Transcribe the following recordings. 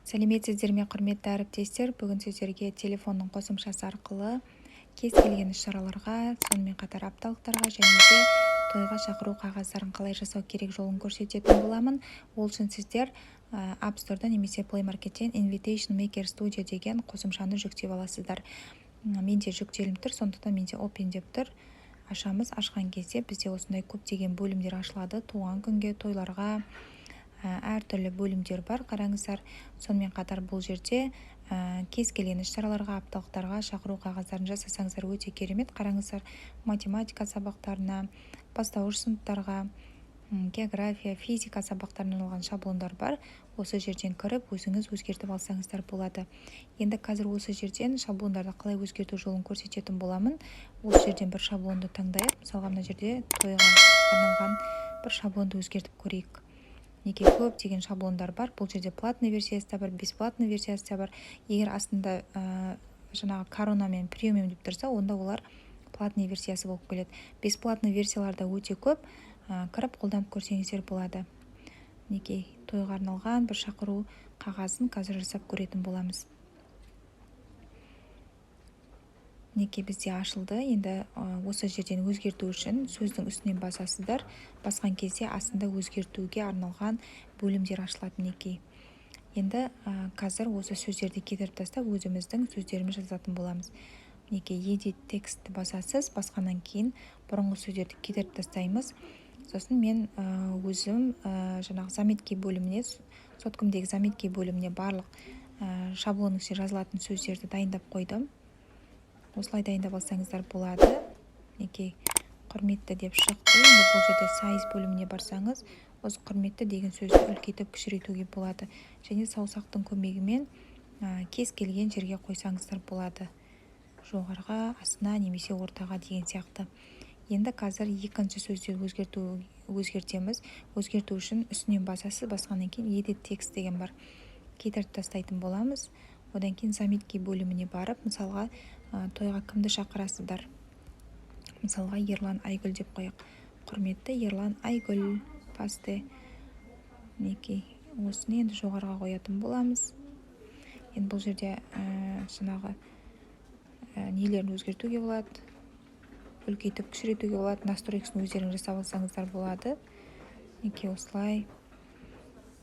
Сәлеметсіздер ме, құрметті әріптестер. Бүгін сіздерге телефонның қосымшасы арқылы кез келген іс-шараларға, сонымен қатар апталықтарға және де тойға шақыру қағаздарын қалай жасау керек жолын көрсететін боламын. Ол үшін сіздер App Store-дан немесе Play Market-тен Invitation Maker Studio деген қосымшаны жүктеп аласыздар. Менде жүктеліп тұр, сондықтан менде Open деп тұр. Ашамыз. Ашқан кезде бізде осындай көптеген бөлімдер ашылады. Туған күнге, тойларға әртүрлі бөлімдер бар, қараңыздар. Сонымен қатар бұл жерде кез келген іс-шараларға, апталықтарға шақыру қағаздарын жасасаңыздар өте керемет. Қараңыздар, математика сабақтарына, бастауыш сыныптарға, география, физика сабақтарына арналған шаблондар бар. Осы жерден кіріп, өзіңіз өзгертіп алсаңыздар болады. Енді қазір осы жерден шаблондарды қалай өзгерту жолын көрсететін боламын. Осы жерден бір шаблонды таңдайық. Мысалға мына жерде тойға арналған бір шаблонды өзгертіп көрейік. Неге көп деген шаблондар бар. Бұл жерде платный версиясы да бар, бесплатный версиясы да бар. Егер астында жаңағы корона мен премиум деп тұрса, онда олар платный версиясы болып келеді. Бесплатный версияларда өте көп, кіріп қолданып көрсеңіздер болады. Неге тойға арналған бір шақыру қағазын қазір жасап көретін боламыз. Неге бізде ашылды. Енді осы жерден өзгерту үшін сөздің үстінен басасыздар. Басқан кезде астында өзгертуге арналған бөлімдер ашылады. Неге енді қазір осы сөздерді кетіріп тастап өзіміздің сөздеріміз жазатын боламыз. Неге edit текстті басасыз. Басқаннан кейін бұрынғы сөздерді кетіріп тастаймыз. Сосын мен өзім жаңағы заметки бөліміне, соткамдегі заметки бөліміне барлық шаблонның ішіне жазылатын сөздерді дайындап қойдым. Осылай дайындап алсаңыздар болады. Неге құрметті деп шықты. Енді бұл жерде сайыз бөліміне барсаңыз, осы құрметті деген сөзді үлкейтіп кішірейтуге болады. Және саусақтың көмегімен кез келген жерге қойсаңыздар болады. Жоғарыға, астына немесе ортаға деген сияқты. Енді қазір екінші сөзді өзгертеміз. Өзгерту үшін үстінен басасыз. Басқаннан кейін edit текст деген бар. Кетіріп тастайтын боламыз. Одан кейін заметки бөліміне барып, мысалға тойға кімді шақырасыздар? Мысалға Ерлан Айгүл деп қояйық. Құрметті Ерлан Айгүл пасте. Неге осыны енді жоғарыға қоятын боламыз. Енді бұл жерде жаңағы нелерін өзгертуге болады, үлкейтіп кішірейтуге болады. Настройкасын өздеріңіз жасап алсаңыздар болады. Неге осылай.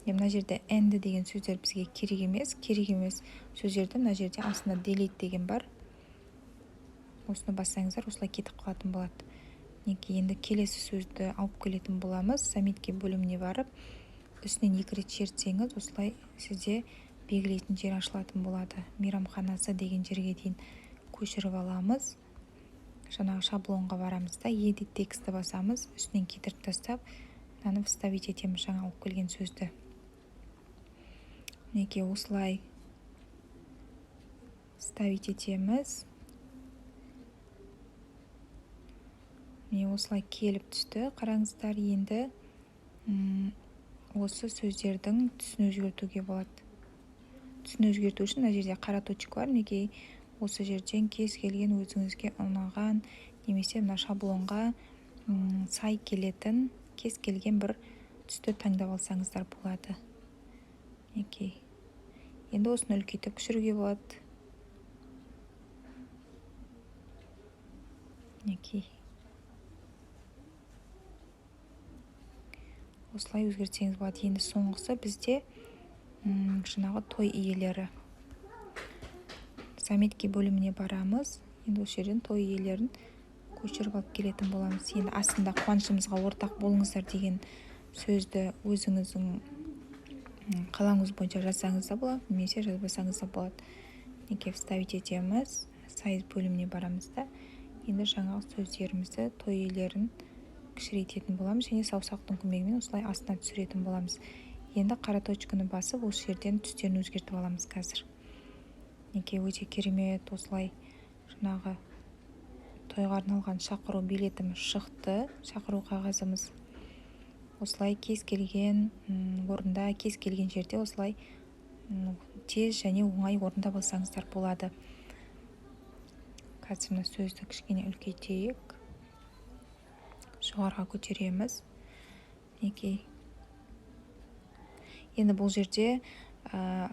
Мына жерде end деген сөздер бізге керек емес. Керек емес сөздерді мына жерде астында delete деген бар. Осыны бассаңыздар, осылай кетіп қалатын болады. Неге енді келесі сөзді алып келетін боламыз. Заметки бөліміне барып, үстінен 2 рет шертсеңіз, осылай сізде белгілейтін жер ашылатын болады. Мейрамханасы деген жерге дейін көшіріп аламыз. Жаңағы шаблонға барамыз да, edit тексті басамыз, үстінен кетіріп тастап, мынаны вставить етеміз жаңа алып келген сөзді. Неге осылай вставить етеміз. Осылай келіп түсті. Қараңыздар, енді осы сөздердің түсін өзгертуге болады. Түсін өзгерту үшін мына жерде қара точка бар. Неге осы жерден кез келген өзіңізге ұнаған немесе мына шаблонға сай келетін кез келген бір түсті таңдап алсаңыздар болады. Неге енді осыны үлкейтіп кішіруге болады. Неге осылай өзгертсеңіз болады. Енді соңғысы бізде жаңағы той иелері. Заметки бөліміне барамыз. Енді осы жерден той иелерін көшіріп алып келетін боламыз. Енді астында қуанышымызға ортақ болыңыздар деген сөзді өзіңіздің қалаңыз бойынша жазсаңыз да болады, немесе жазбасаңыз да болады. Неге вставить етеміз. Сайыз бөліміне барамыз да. Енді жаңағы сөздерімізді, той иелерін кішірейтетін боламыз және саусақтың көмегімен осылай астына түсіретін боламыз. Енді қара точканы басып, осы жерден түстерін өзгертіп аламыз қазір. Неге өте керемет, осылай жаңағы тойға арналған шақыру билетіміз шықты, шақыру қағазымыз. Осылай кез келген орында, кез келген жерде осылай тез және оңай орындап алсаңыздар болады. Қазір мына сөзді кішкене үлкейтейік. Жоғарға көтереміз. Неге енді бұл жерде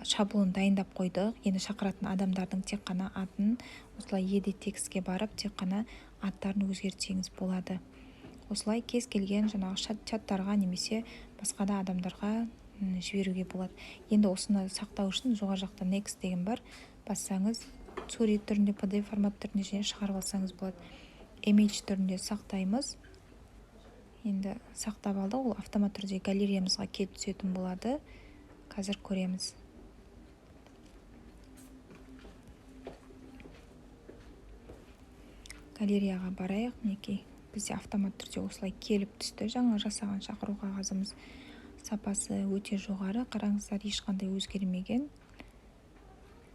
шаблон дайындап қойдық. Енді шақыратын адамдардың тек қана атын осылай edit текстке барып тек қана аттарын өзгертсеңіз болады. Осылай кез келген жаңағы чаттарға немесе басқа да адамдарға жіберуге болады. Енді осыны сақтау үшін жоғары жақта next деген бар. Бассаңыз сурет түрінде, PDF формат түрінде және шығарып алсаңыз болады. Image түрінде сақтаймыз. Енді сақтап алдық, ол автомат түрде галереямызға келіп түсетін болады. Қазір көреміз. Галереяға барайық, мінекей. Бізде автомат түрде осылай келіп түсті. Жаңа жасаған шақыру қағазымыз. Сапасы өте жоғары, қараңыздар, ешқандай өзгермеген.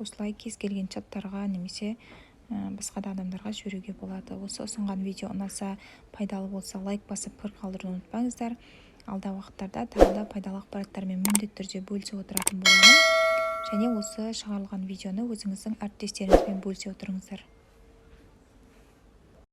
Осылай кез келген чаттарға немесе басқа да адамдарға жіберуге болады. Осы ұсынған видео ұнаса, пайдалы болса, лайк басып пікір қалдыруды ұмытпаңыздар. Алдағы уақыттарда тағы да пайдалы ақпараттармен міндетті түрде бөлісе отыратын боламын. Және осы шығарылған видеоны өзіңіздің әріптестеріңізбен бөлісе отырыңыздар.